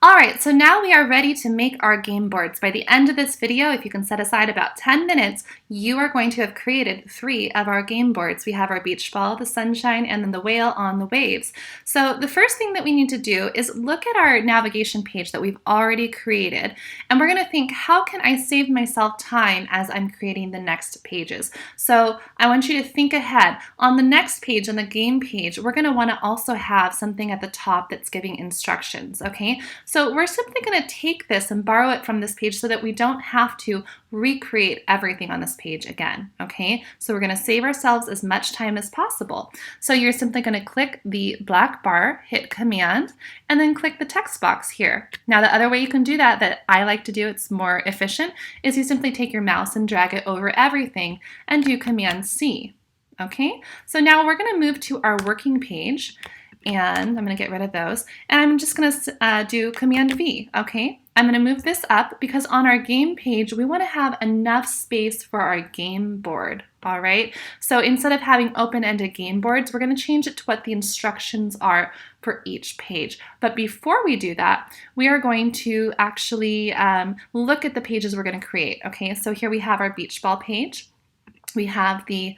All right, so now we are ready to make our game boards. By the end of this video, if you can set aside about 10 minutes, you are going to have created 3 of our game boards. We have our beach ball, the sunshine, and then the whale on the waves. So the first thing that we need to do is look at our navigation page that we've already created, and we're gonna think, how can I save myself time as I'm creating the next pages? So I want you to think ahead. On the next page, on the game page, we're gonna wanna also have something at the top that's giving instructions, okay? So we're simply going to take this and borrow it from this page so that we don't have to recreate everything on this page again, okay? So we're going to save ourselves as much time as possible. So you're simply going to click the black bar, hit Command, and then click the text box here. Now the other way you can do that I like to do, it's more efficient, is you simply take your mouse and drag it over everything and do Command C, okay? So now we're going to move to our working page. And I'm going to get rid of those. And I'm just going to do Command V, okay? I'm going to move this up because on our game page, we want to have enough space for our game board, all right? So instead of having open-ended game boards, we're going to change it to what the instructions are for each page. But before we do that, we are going to actually look at the pages we're going to create, okay? So here we have our beach ball page. We have the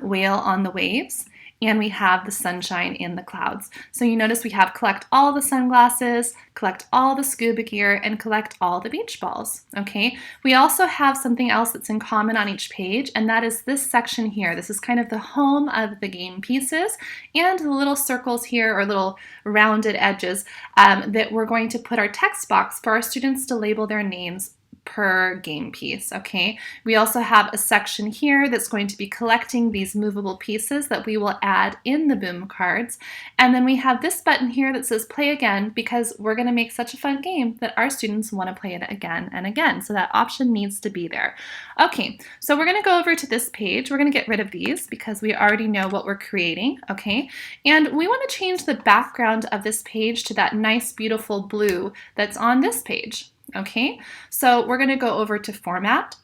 whale on the waves. And we have the sunshine in the clouds. So you notice we have collect all the sunglasses, collect all the scuba gear, and collect all the beach balls, okay? We also have something else that's in common on each page, and that is this section here. This is kind of the home of the game pieces, and the little circles here, or little rounded edges, that we're going to put our text box for our students to label their names per game piece, okay? We also have a section here that's going to be collecting these movable pieces that we will add in the boom cards. And then we have this button here that says play again because we're going to make such a fun game that our students want to play it again and again. So that option needs to be there. Okay, so we're going to go over to this page. We're going to get rid of these because we already know what we're creating, okay? And we want to change the background of this page to that nice, beautiful blue that's on this page. Okay, so we're going to go over to Format,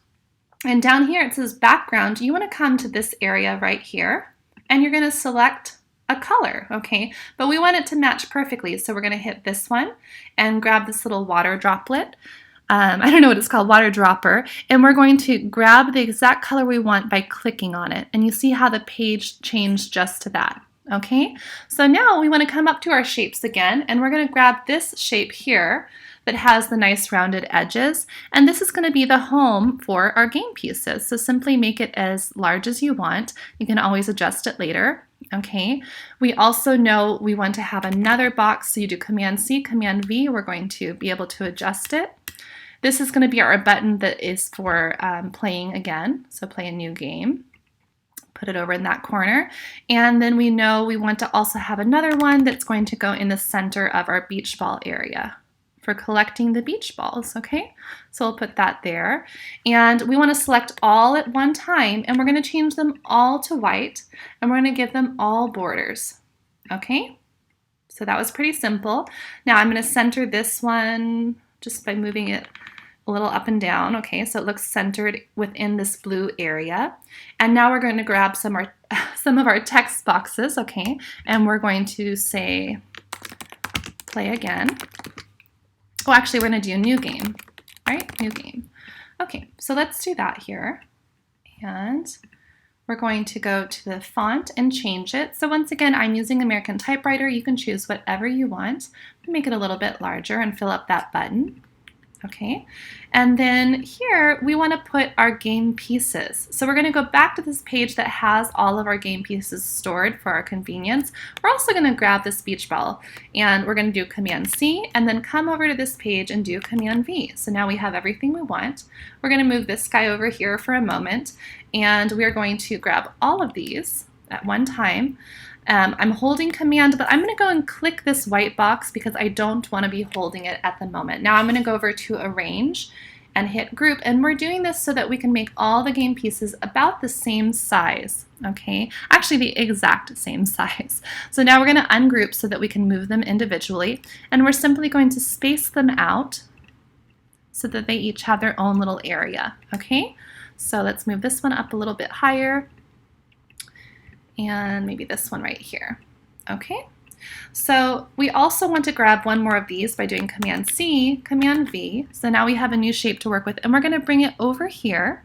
and down here it says Background. You want to come to this area right here, and you're going to select a color, okay? But we want it to match perfectly, so we're going to hit this one and grab this little water droplet. I don't know what it's called, water dropper, and we're going to grab the exact color we want by clicking on it, and you see how the page changed just to that. Okay, so now we want to come up to our shapes again, and we're going to grab this shape here that has the nice rounded edges, and this is going to be the home for our game pieces. So simply make it as large as you want. You can always adjust it later. Okay, we also know we want to have another box, so you do Command C, Command V. We're going to be able to adjust it. This is going to be our button that is for playing again, so play a new game. Put it over in that corner. And then we know we want to also have another one that's going to go in the center of our beach ball area for collecting the beach balls, okay? So we'll put that there. And we want to select all at one time, and we're going to change them all to white, and we're going to give them all borders, okay? So that was pretty simple. Now I'm going to center this one just by moving it a little up and down, okay, so it looks centered within this blue area. And now we're going to grab some of our text boxes, okay, and we're going to say play again. Oh, actually, we're going to do new game, right? New game. Okay, so let's do that here. And we're going to go to the font and change it. So once again, I'm using American typewriter. You can choose whatever you want. Make it a little bit larger and fill up that button. Okay, and then here we want to put our game pieces. So we're going to go back to this page that has all of our game pieces stored for our convenience. We're also going to grab this beach ball, and we're going to do Command C and then come over to this page and do Command V. So now we have everything we want. We're going to move this guy over here for a moment, and we're going to grab all of these at one time. I'm holding Command, but I'm going to go and click this white box because I don't want to be holding it at the moment. Now I'm going to go over to Arrange and hit Group, and we're doing this so that we can make all the game pieces about the same size, okay? Actually, the exact same size. So now we're going to ungroup so that we can move them individually, and we're simply going to space them out so that they each have their own little area, okay? So let's move this one up a little bit higher, and maybe this one right here. Okay, So we also want to grab one more of these by doing Command C, Command V. So now we have a new shape to work with, and we're going to bring it over here,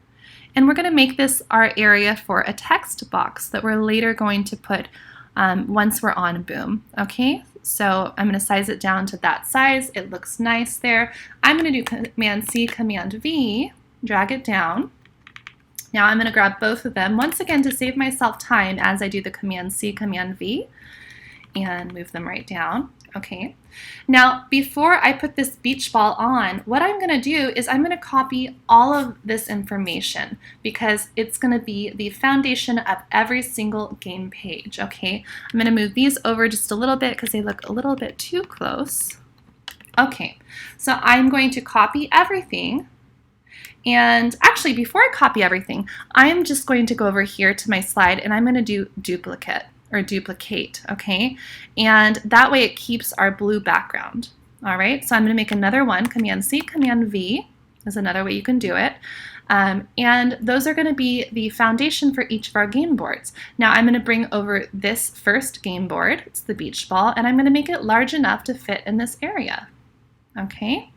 and we're going to make this our area for a text box that we're later going to put once we're on Boom. Okay, so I'm going to size it down to that size. It looks nice there. I'm going to do Command C, Command V, drag it down. Now I'm going to grab both of them, once again to save myself time as I do the Command C, Command V, and move them right down. Okay. Now, before I put this beach ball on, what I'm going to do is I'm going to copy all of this information because it's going to be the foundation of every single game page. Okay. I'm going to move these over just a little bit because they look a little bit too close. Okay. So I'm going to copy everything. And actually, before I copy everything, I'm just going to go over here to my slide and I'm going to do duplicate. Or duplicate, okay? And that way it keeps our blue background, all right? So I'm gonna make another one, Command C, Command V is another way you can do it. And those are gonna be the foundation for each of our game boards. Now I'm gonna bring over this first game board, it's the beach ball, and I'm gonna make it large enough to fit in this area, okay?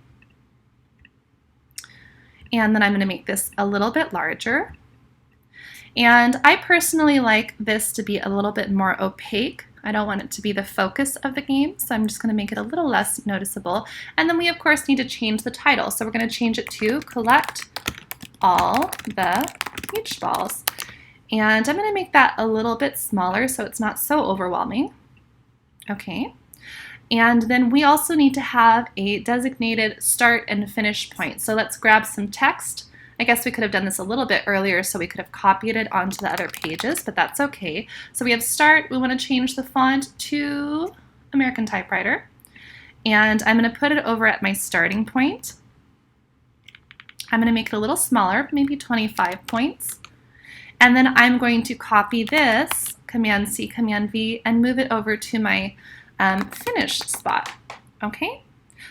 And then I'm gonna make this a little bit larger. And I personally like this to be a little bit more opaque. I don't want it to be the focus of the game, so I'm just going to make it a little less noticeable. And then we, of course, need to change the title. So we're going to change it to Collect All the Beach Balls. And I'm going to make that a little bit smaller so it's not so overwhelming. Okay. And then we also need to have a designated start and finish point. So let's grab some text. I guess we could have done this a little bit earlier so we could have copied it onto the other pages, but that's okay. So we have start, we want to change the font to American typewriter. And I'm going to put it over at my starting point. I'm going to make it a little smaller, maybe 25 points. And then I'm going to copy this, Command C, Command V, and move it over to my finish spot. Okay?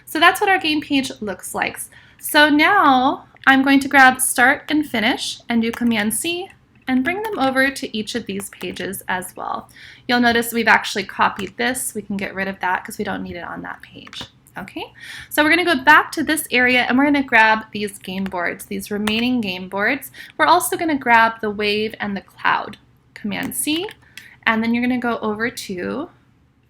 So that's what our game page looks like. So now I'm going to grab Start and Finish and do Command C and bring them over to each of these pages as well. You'll notice we've actually copied this. We can get rid of that because we don't need it on that page. Okay, so we're going to go back to this area and we're going to grab these game boards, these remaining game boards. We're also going to grab the wave and the cloud. Command C, and then you're going to go over to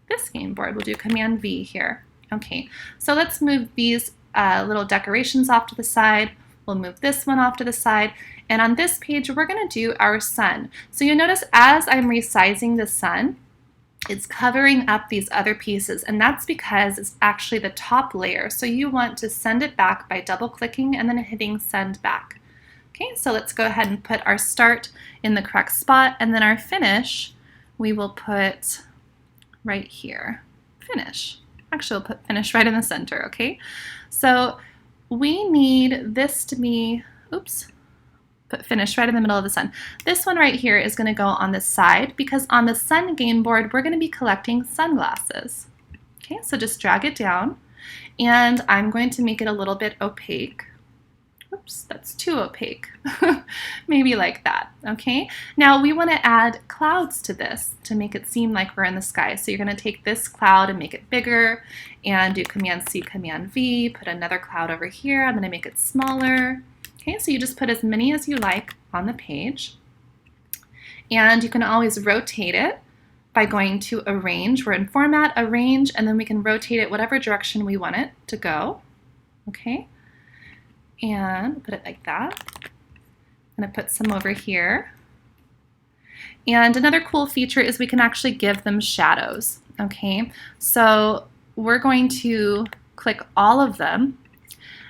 this game board. We'll do Command V here. Okay, so let's move these little decorations off to the side. We'll move this one off to the side. And on this page, we're going to do our sun. So you'll notice as I'm resizing the sun, it's covering up these other pieces. And that's because it's actually the top layer. So you want to send it back by double clicking and then hitting send back. Okay, so let's go ahead and put our start in the correct spot. And then our finish, we will put right here. Finish. Actually, we'll put finish right in the center, okay? So we need this to be, oops, put finish right in the middle of the sun. This one right here is going to go on the side because on the sun game board, we're going to be collecting sunglasses. Okay, so just drag it down and I'm going to make it a little bit opaque. Oops, that's too opaque. Maybe like that, okay? Now we want to add clouds to this to make it seem like we're in the sky. So you're going to take this cloud and make it bigger and do Command C, Command V, put another cloud over here. I'm going to make it smaller. Okay, so you just put as many as you like on the page. And you can always rotate it by going to Arrange. We're in Format, Arrange, and then we can rotate it whatever direction we want it to go. Okay. And put it like that. I'm going to put some over here. And another cool feature is we can actually give them shadows. Okay, so we're going to click all of them,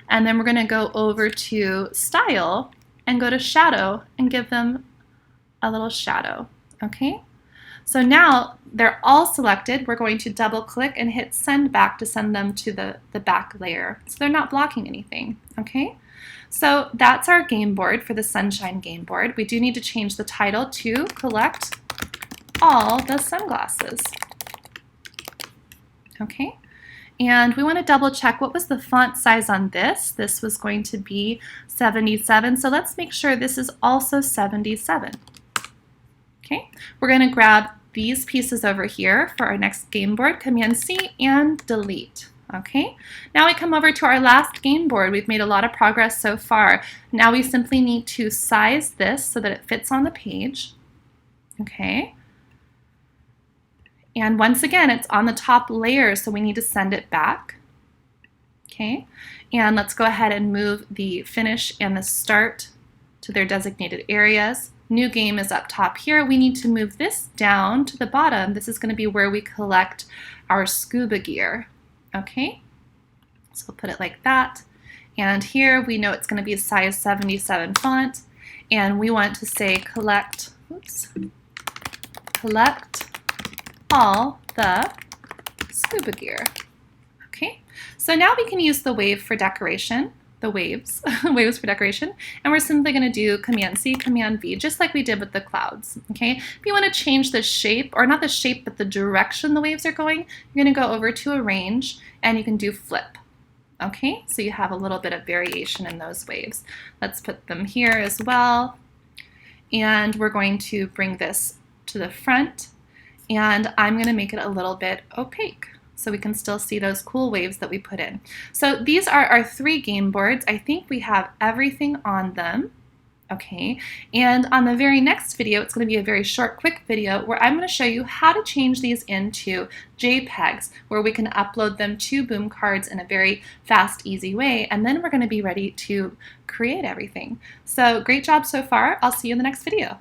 and then we're going to go over to Style and go to Shadow and give them a little shadow. Okay, so now they're all selected. We're going to double click and hit send back to send them to the back layer. So they're not blocking anything, okay? So that's our game board for the Sunshine game board. We do need to change the title to Collect All the Sunglasses. Okay, and we want to double check what was the font size on this. This was going to be 77, so let's make sure this is also 77. Okay, we're going to grab these pieces over here for our next game board, Command C and delete. Okay, now we come over to our last game board. We've made a lot of progress so far. Now we simply need to size this so that it fits on the page. Okay, and once again, it's on the top layer, so we need to send it back. Okay, and let's go ahead and move the finish and the start to their designated areas. New game is up top here. We need to move this down to the bottom. This is going to be where we collect our scuba gear. Okay, so we'll put it like that. And here we know it's going to be a size 77 font, and we want to say collect all the scuba gear. Okay, so now we can use the wave for decoration, the waves, waves for decoration, and we're simply going to do Command C, Command V, just like we did with the clouds. Okay, if you want to change the shape, or not the shape, but the direction the waves are going, you're going to go over to Arrange, and you can do Flip. Okay, so you have a little bit of variation in those waves. Let's put them here as well, and we're going to bring this to the front, and I'm going to make it a little bit opaque, so we can still see those cool waves that we put in. So these are our 3 game boards. I think we have everything on them. Okay, and on the very next video, it's going to be a very short, quick video where I'm going to show you how to change these into JPEGs, where we can upload them to Boom Cards in a very fast, easy way, and then we're going to be ready to create everything. So great job so far. I'll see you in the next video.